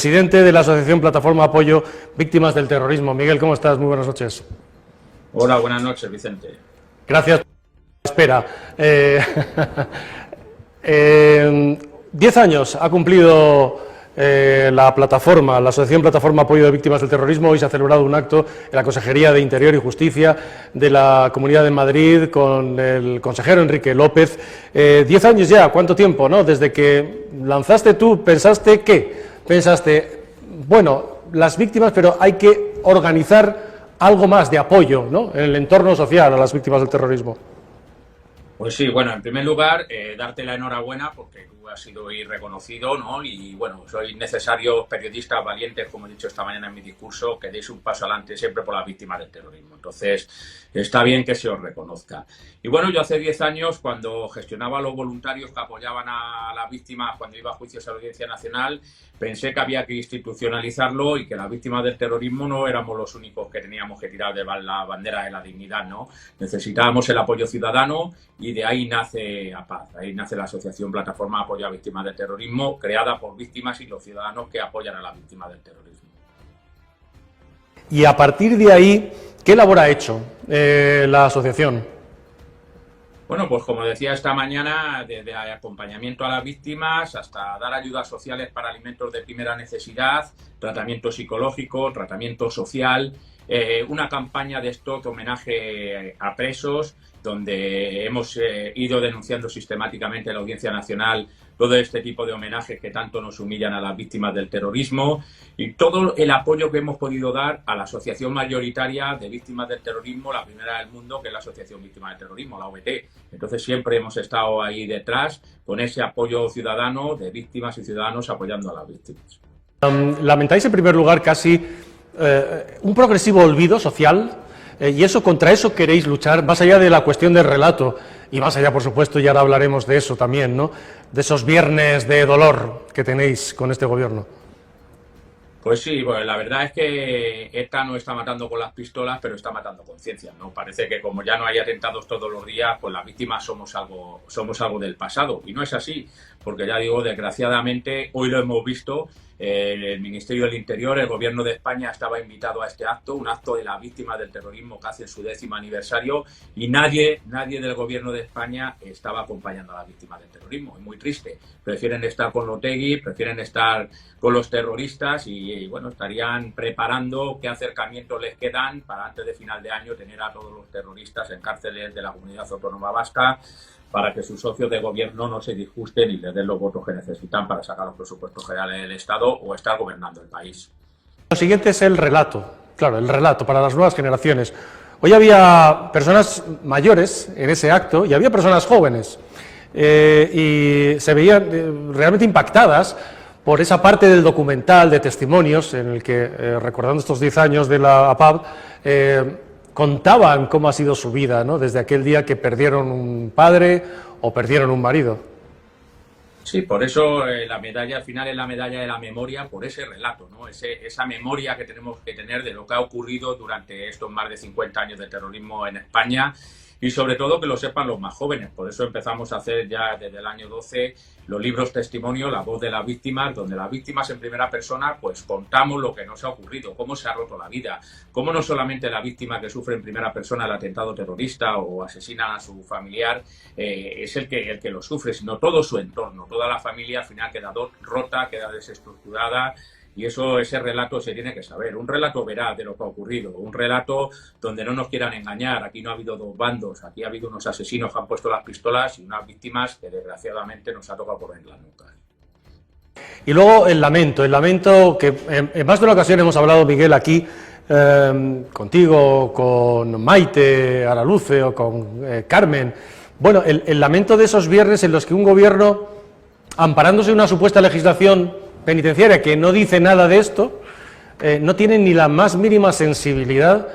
Presidente de la Asociación Plataforma Apoyo Víctimas del Terrorismo. Miguel, ¿cómo estás? Muy buenas noches. Hola, buenas noches, Vicente. Gracias por la espera. 10 años ha cumplido la Asociación Plataforma Apoyo de Víctimas del Terrorismo. Hoy se ha celebrado un acto en la Consejería de Interior y Justicia de la Comunidad de Madrid con el consejero Enrique López. 10 años ya, ¿cuánto tiempo, no? Desde que lanzaste tú, pensaste, bueno, las víctimas, pero hay que organizar algo más de apoyo, ¿no?, en el entorno social a las víctimas del terrorismo. Pues sí, bueno, en primer lugar, darte la enhorabuena porque tú has sido hoy reconocido, ¿no? Y bueno, sois necesarios periodistas valientes, como he dicho esta mañana en mi discurso, que deis un paso adelante siempre por las víctimas del terrorismo. Entonces, está bien que se os reconozca. Y bueno, yo hace 10 años, cuando gestionaba a los voluntarios que apoyaban a las víctimas cuando iba a juicios a la Audiencia Nacional, pensé que había que institucionalizarlo y que las víctimas del terrorismo no éramos los únicos que teníamos que tirar de la bandera de la dignidad, ¿no? Necesitábamos el apoyo ciudadano y de ahí nace APAD, ahí nace la Asociación Plataforma Apoyo a Víctimas del Terrorismo, creada por víctimas y los ciudadanos que apoyan a las víctimas del terrorismo. Y a partir de ahí, ¿qué labor ha hecho la asociación? Bueno, pues como decía esta mañana, desde acompañamiento a las víctimas hasta dar ayudas sociales para alimentos de primera necesidad, tratamiento psicológico, tratamiento social, una campaña de stock homenaje a presos, donde hemos ido denunciando sistemáticamente en la Audiencia Nacional todo este tipo de homenajes que tanto nos humillan a las víctimas del terrorismo y todo el apoyo que hemos podido dar a la asociación mayoritaria de víctimas del terrorismo, la primera del mundo, que es la Asociación Víctimas del Terrorismo, la OVT. Entonces siempre hemos estado ahí detrás con ese apoyo ciudadano de víctimas y ciudadanos apoyando a las víctimas. Lamentáis en primer lugar casi un progresivo olvido social, y contra eso queréis luchar, más allá de la cuestión del relato, y más allá, por supuesto, y ahora hablaremos de eso también, ¿no?, de esos viernes de dolor que tenéis con este gobierno. Pues sí, bueno, la verdad es que ETA no está matando con las pistolas, pero está matando con ciencia, ¿no? Parece que como ya no hay atentados todos los días, pues las víctimas somos algo del pasado. Y no es así, porque ya digo, desgraciadamente, hoy lo hemos visto, el Ministerio del Interior, el Gobierno de España estaba invitado a este acto, un acto de las víctimas del terrorismo que hace su 10º aniversario, y nadie del Gobierno de España estaba acompañando a las víctimas del terrorismo. Es muy triste. Prefieren estar con Otegi, prefieren estar con los terroristas y bueno, estarían preparando qué acercamientos les quedan para antes de final de año tener a todos los terroristas en cárceles de la Comunidad Autónoma Vasca, para que sus socios de gobierno no se disgusten y les den los votos que necesitan para sacar los presupuestos generales del Estado o estar gobernando el país. Lo siguiente es el relato, claro, el relato para las nuevas generaciones. Hoy había personas mayores en ese acto y había personas jóvenes y se veían realmente impactadas por esa parte del documental de testimonios en el que, recordando estos 10 años de la APAD, contaban cómo ha sido su vida, ¿no?, desde aquel día que perdieron un padre o perdieron un marido. Sí, por eso la medalla al final es la medalla de la memoria, por ese relato, ¿no? Esa memoria que tenemos que tener de lo que ha ocurrido durante estos más de 50 años de terrorismo en España y sobre todo que lo sepan los más jóvenes. Por eso empezamos a hacer ya desde el año 12 los libros testimonio, La voz de las víctimas, donde las víctimas en primera persona pues contamos lo que nos ha ocurrido, cómo se ha roto la vida, cómo no solamente la víctima que sufre en primera persona el atentado terrorista o asesinan a su familiar es el que lo sufre, sino todo su entorno, toda la familia al final queda rota, queda desestructurada. Y ese relato se tiene que saber, un relato veraz de lo que ha ocurrido, un relato donde no nos quieran engañar. Aquí no ha habido dos bandos, aquí ha habido unos asesinos que han puesto las pistolas y unas víctimas que desgraciadamente nos ha tocado poner las nucas. Y luego el lamento que en más de una ocasión hemos hablado, Miguel, aquí contigo, con Maite Araluce o con Carmen. Bueno, el lamento de esos viernes en los que un gobierno, amparándose en una supuesta legislación penitenciaria que no dice nada de esto, no tiene ni la más mínima sensibilidad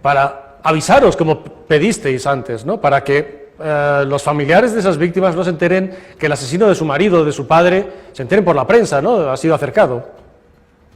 para avisaros, como pedisteis antes, ¿no?, para que los familiares de esas víctimas no se enteren que el asesino de su marido o de su padre se enteren por la prensa, ¿no?, ha sido acercado.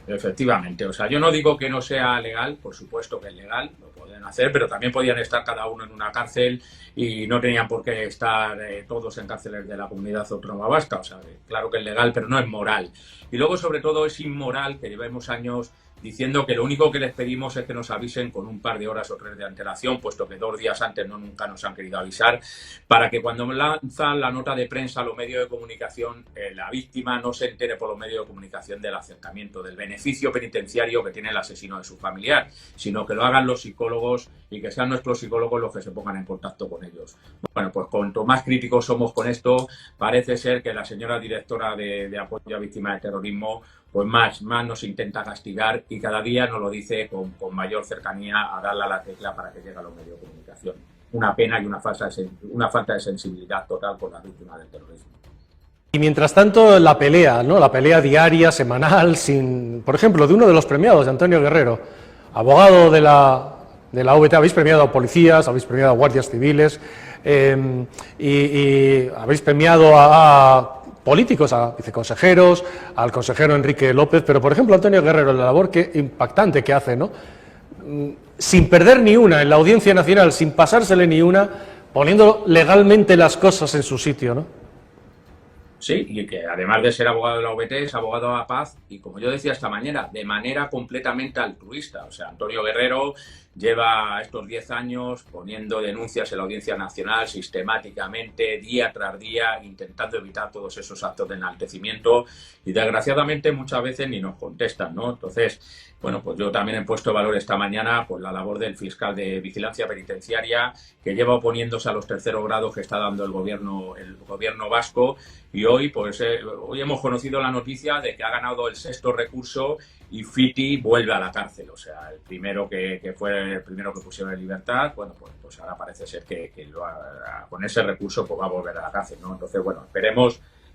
Efectivamente, o sea, yo no digo que no sea legal, por supuesto que es legal, pueden hacer, pero también podían estar cada uno en una cárcel y no tenían por qué estar todos en cárceles de la comunidad autónoma vasca. O sea, claro que es legal, pero no es moral. Y luego, sobre todo, es inmoral que llevemos años diciendo que lo único que les pedimos es que nos avisen con un par de horas o 3 de antelación, puesto que 2 días antes nunca nos han querido avisar, para que cuando lanzan la nota de prensa a los medios de comunicación, la víctima no se entere por los medios de comunicación del acercamiento, del beneficio penitenciario que tiene el asesino de su familiar, sino que lo hagan los psicólogos y que sean nuestros psicólogos los que se pongan en contacto con ellos. Bueno, pues cuanto más críticos somos con esto, parece ser que la señora directora de apoyo a víctimas de terrorismo pues más nos intenta castigar y cada día nos lo dice con mayor cercanía a darle a la tecla para que llegue a los medios de comunicación. Una pena y una falta de sensibilidad total con las víctimas del terrorismo. Y mientras tanto, la pelea, ¿no? La pelea diaria, semanal, por ejemplo, de uno de los premiados, de Antonio Guerrero, abogado de la OVT, habéis premiado a policías, habéis premiado a guardias civiles y habéis premiado a políticos, a viceconsejeros, al consejero Enrique López, pero por ejemplo Antonio Guerrero, la labor impactante que hace, ¿no? Sin perder ni una en la Audiencia Nacional, sin pasársele ni una, poniendo legalmente las cosas en su sitio, ¿no? Sí, y que además de ser abogado de la OVT, es abogado a la paz y, como yo decía esta mañana, de manera completamente altruista. O sea, Antonio Guerrero lleva estos 10 años poniendo denuncias en la Audiencia Nacional sistemáticamente, día tras día, intentando evitar todos esos actos de enaltecimiento y, desgraciadamente, muchas veces ni nos contestan, ¿no? Entonces, bueno, pues yo también he puesto valor esta mañana por la labor del fiscal de vigilancia penitenciaria, que lleva oponiéndose a los terceros grados que está dando el gobierno vasco, y hoy hemos conocido la noticia de que ha ganado el 6º recurso y Fiti vuelve a la cárcel. O sea, el primero que fue el primero que pusieron en libertad, bueno, pues ahora parece ser que con ese recurso pues va a volver a la cárcel, ¿no? Entonces, bueno,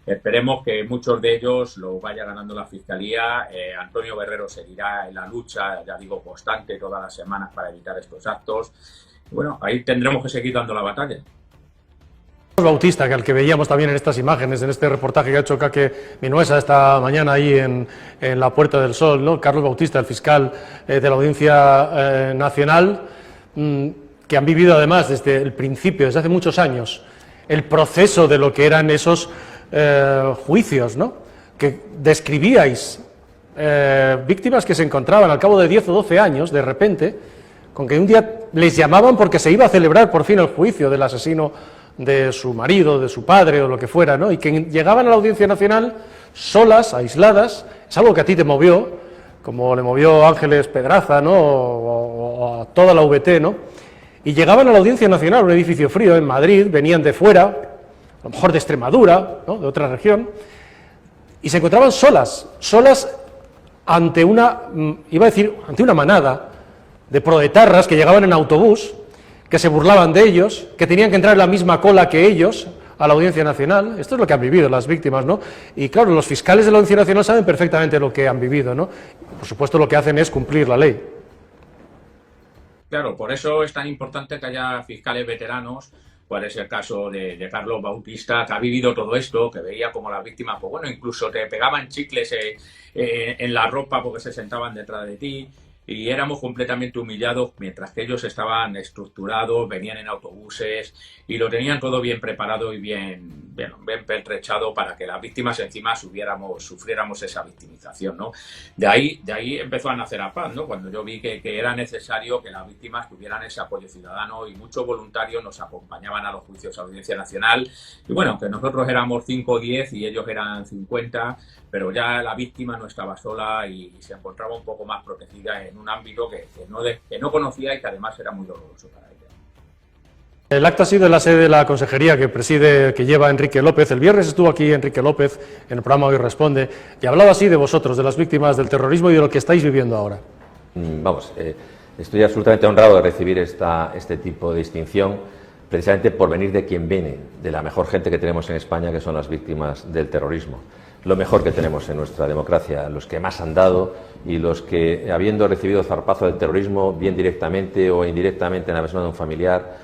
esperemos que muchos de ellos lo vaya ganando la Fiscalía. Antonio Guerrero seguirá en la lucha, ya digo, constante todas las semanas para evitar estos actos. Y bueno, ahí tendremos que seguir dando la batalla. Carlos Bautista, que al que veíamos también en estas imágenes, en este reportaje que ha hecho Kake Minuesa esta mañana ahí en la Puerta del Sol, ¿no? Carlos Bautista, el fiscal de la Audiencia Nacional, que han vivido además desde el principio, desde hace muchos años, el proceso de lo que eran esos juicios, ¿no? Que describíais, víctimas que se encontraban al cabo de 10 o 12 años, de repente, con que un día les llamaban porque se iba a celebrar por fin el juicio del asesino de su marido, de su padre o lo que fuera, ¿no? Y que llegaban a la Audiencia Nacional solas, aisladas. Es algo que a ti te movió, como le movió a Ángeles Pedraza, ¿no? O a toda la VT, ¿no? Y llegaban a la Audiencia Nacional, un edificio frío en Madrid, venían de fuera, a lo mejor de Extremadura, ¿no? De otra región, y se encontraban solas ante ante una manada de proetarras que llegaban en autobús, que se burlaban de ellos, que tenían que entrar en la misma cola que ellos a la Audiencia Nacional. Esto es lo que han vivido las víctimas, ¿no? Y claro, los fiscales de la Audiencia Nacional saben perfectamente lo que han vivido, ¿no? Por supuesto, lo que hacen es cumplir la ley. Claro, por eso es tan importante que haya fiscales veteranos, cuál es el caso de Carlos Bautista, que ha vivido todo esto, que veía como las víctimas, pues bueno, incluso te pegaban chicles en la ropa porque se sentaban detrás de ti. Y éramos completamente humillados mientras que ellos estaban estructurados, venían en autobuses y lo tenían todo bien preparado y bien pertrechado para que las víctimas encima sufriéramos esa victimización, ¿no? De ahí empezó a nacer APAZ, ¿no? Cuando yo vi que era necesario que las víctimas tuvieran ese apoyo ciudadano, y muchos voluntarios nos acompañaban a los juicios a Audiencia Nacional. Y bueno, que nosotros éramos 5 o 10 y ellos eran 50, pero ya la víctima no estaba sola y se encontraba un poco más protegida en un ámbito que no conocía y que además era muy doloroso para ella. El acto ha sido en la sede de la consejería que lleva Enrique López. El viernes estuvo aquí Enrique López en el programa Hoy Responde y hablaba así de vosotros, de las víctimas del terrorismo y de lo que estáis viviendo ahora. Estoy absolutamente honrado de recibir este tipo de distinción, precisamente por venir de quien viene, de la mejor gente que tenemos en España, que son las víctimas del terrorismo. Lo mejor que tenemos en nuestra democracia, los que más han dado y los que, habiendo recibido zarpazo del terrorismo, bien directamente o indirectamente en la persona de un familiar,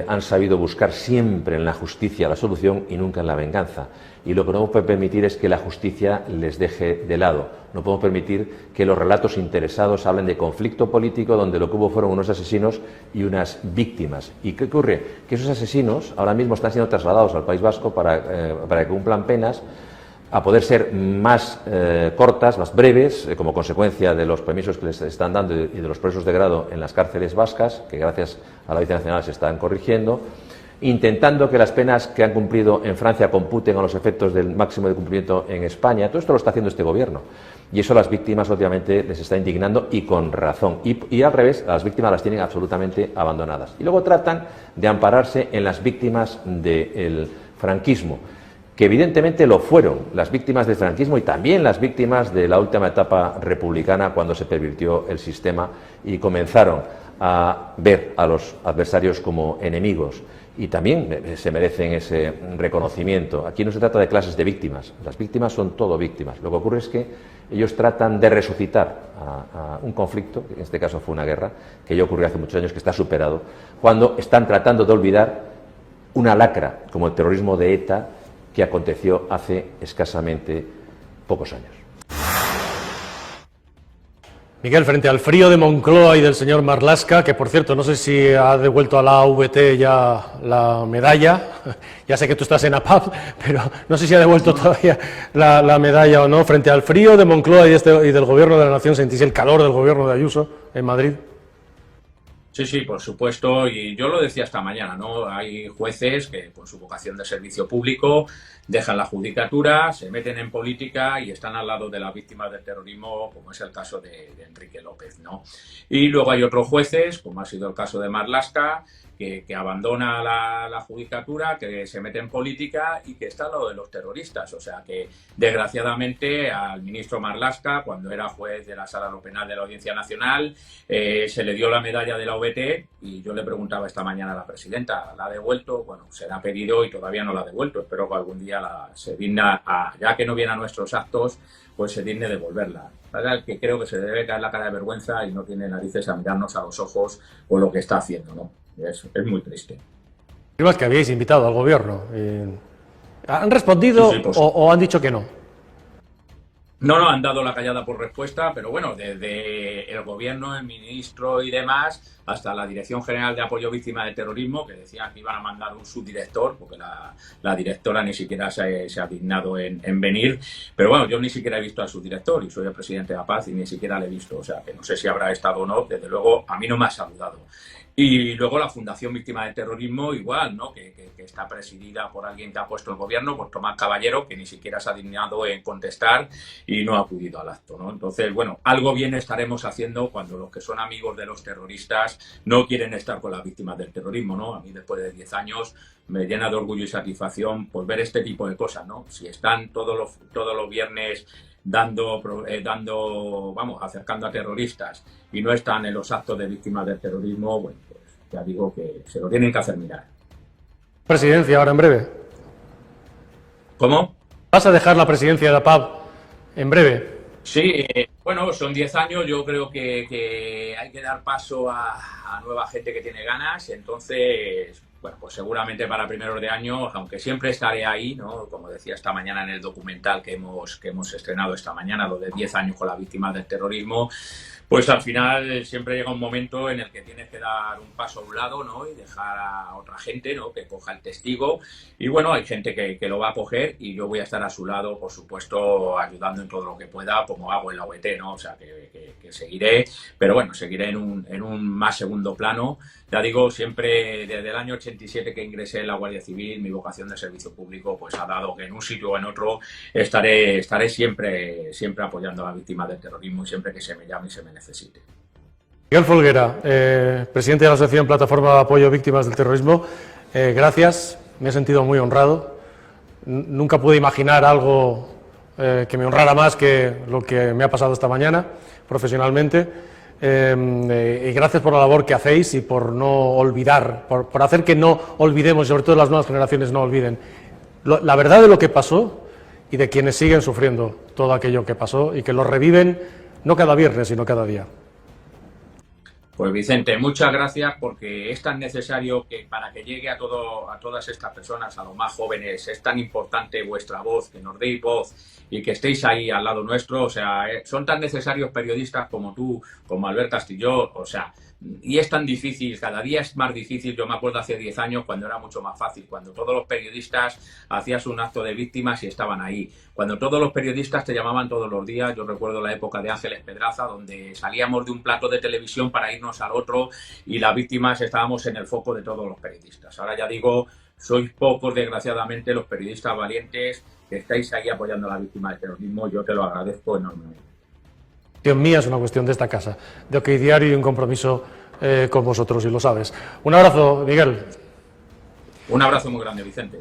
han sabido buscar siempre en la justicia la solución y nunca en la venganza. Y lo que no podemos permitir es que la justicia les deje de lado. No podemos permitir que los relatos interesados hablen de conflicto político donde lo que hubo fueron unos asesinos y unas víctimas. ¿Y qué ocurre? Que esos asesinos ahora mismo están siendo trasladados al País Vasco para que cumplan penas a poder ser más cortas, más breves, como consecuencia de los permisos que les están dando y de los procesos de grado en las cárceles vascas, que gracias a la Audiencia Nacional se están corrigiendo, intentando que las penas que han cumplido en Francia computen a los efectos del máximo de cumplimiento en España. Todo esto lo está haciendo este Gobierno. Y eso a las víctimas, obviamente, les está indignando y con razón. Y al revés, a las víctimas las tienen absolutamente abandonadas. Y luego tratan de ampararse en las víctimas del franquismo, que evidentemente lo fueron las víctimas del franquismo y también las víctimas de la última etapa republicana, cuando se pervirtió el sistema y comenzaron a ver a los adversarios como enemigos. Y también se merecen ese reconocimiento. Aquí no se trata de clases de víctimas, las víctimas son todo víctimas. Lo que ocurre es que ellos tratan de resucitar a un conflicto, que en este caso fue una guerra, que ya ocurrió hace muchos años, que está superado, cuando están tratando de olvidar una lacra como el terrorismo de ETA, que aconteció hace escasamente pocos años. Miguel, frente al frío de Moncloa y del señor Marlaska, que por cierto no sé si ha devuelto a la AVT ya la medalla, ya sé que tú estás en APAP, pero no sé si ha devuelto todavía la medalla o no, frente al frío de Moncloa y del Gobierno de la Nación, ¿sentís el calor del Gobierno de Ayuso en Madrid? Sí, sí, por supuesto, y yo lo decía esta mañana, ¿no? Hay jueces que, con su vocación de servicio público, dejan la judicatura, se meten en política y están al lado de las víctimas del terrorismo, como es el caso de Enrique López, ¿no? Y luego hay otros jueces, como ha sido el caso de Marlaska, que abandona la judicatura, que se mete en política y que está al lado de los terroristas. O sea que, desgraciadamente, al ministro Marlaska, cuando era juez de la Sala no Penal de la Audiencia Nacional, se le dio la medalla de la OBT y yo le preguntaba esta mañana a la presidenta, ¿la ha devuelto? Bueno, se la ha pedido y todavía no la ha devuelto. Espero que algún día se digna, ya que no viene a nuestros actos, pues se digne devolverla. ¿Verdad? Que creo que se debe caer la cara de vergüenza y no tiene narices a mirarnos a los ojos por lo que está haciendo, ¿no? Es muy triste. Es que habíais invitado al Gobierno. ¿Han respondido sí, pues, o han dicho que no? No, han dado la callada por respuesta, pero bueno, desde el Gobierno, el ministro y demás, hasta la Dirección General de Apoyo a Víctimas de Terrorismo, que decían que iban a mandar un subdirector, porque la directora ni siquiera se ha dignado en venir. Pero bueno, yo ni siquiera he visto al subdirector y soy el presidente de la Paz y ni siquiera le he visto. O sea, que no sé si habrá estado o no. Desde luego, a mí no me ha saludado. Y luego la Fundación Víctima de Terrorismo igual, ¿no? Que está presidida por alguien que ha puesto el Gobierno, por Tomás Caballero, que ni siquiera se ha dignado en contestar y no ha acudido al acto, ¿no? Entonces, bueno, algo bien estaremos haciendo cuando los que son amigos de los terroristas no quieren estar con las víctimas del terrorismo, ¿no? A mí, después de 10 años, me llena de orgullo y satisfacción por ver este tipo de cosas, ¿no? Si están todos los viernes acercando a terroristas y no están en los actos de víctimas del terrorismo, bueno, pues ya digo que se lo tienen que hacer mirar. Presidencia ahora en breve. ¿Cómo? ¿Vas a dejar la presidencia de la APAP en breve? Sí, bueno, son 10 años, yo creo que hay que dar paso a nueva gente que tiene ganas, entonces, bueno, pues seguramente para primeros de año, aunque siempre estaré ahí, ¿no? Como decía esta mañana en el documental que hemos estrenado esta mañana, lo de 10 años con las víctimas del terrorismo, pues al final siempre llega un momento en el que tienes que dar un paso a un lado, ¿no? Y dejar a otra gente, ¿no? Que coja el testigo. Y bueno, hay gente que lo va a coger y yo voy a estar a su lado, por supuesto, ayudando en todo lo que pueda, como hago en la OET, ¿no? O sea, que seguiré, pero bueno, seguiré en un más segundo plano. Ya digo, siempre desde el año 87 que ingresé en la Guardia Civil, mi vocación de servicio público pues ha dado que en un sitio o en otro estaré siempre apoyando a las víctimas del terrorismo y siempre que se me llame y se me necesite. Miguel Folguera, presidente de la Asociación Plataforma de Apoyo a Víctimas del Terrorismo, gracias, me he sentido muy honrado. Nunca pude imaginar algo que me honrara más que lo que me ha pasado esta mañana profesionalmente. Y gracias por la labor que hacéis y por no olvidar, por hacer que no olvidemos, sobre todo las nuevas generaciones no olviden la verdad de lo que pasó y de quienes siguen sufriendo todo aquello que pasó y que lo reviven no cada viernes, sino cada día. Pues Vicente, muchas gracias, porque es tan necesario que para que llegue a todas estas personas, a los más jóvenes, es tan importante vuestra voz, que nos deis voz y que estéis ahí al lado nuestro. O sea, son tan necesarios periodistas como tú, como Albert Castilló, o sea, y es tan difícil, cada día es más difícil. Yo me acuerdo hace 10 años cuando era mucho más fácil, cuando todos los periodistas hacías un acto de víctimas y estaban ahí, cuando todos los periodistas te llamaban todos los días. Yo recuerdo la época de Ángeles Pedraza, donde salíamos de un plato de televisión para irnos al otro y las víctimas estábamos en el foco de todos los periodistas. Ahora ya digo, sois pocos, desgraciadamente, los periodistas valientes que estáis ahí apoyando a la víctima del terrorismo. Yo te lo agradezco enormemente. Mía es una cuestión de esta casa, de OK Diario y un compromiso con vosotros, y lo sabes. Un abrazo, Miguel. Un abrazo muy grande, Vicente.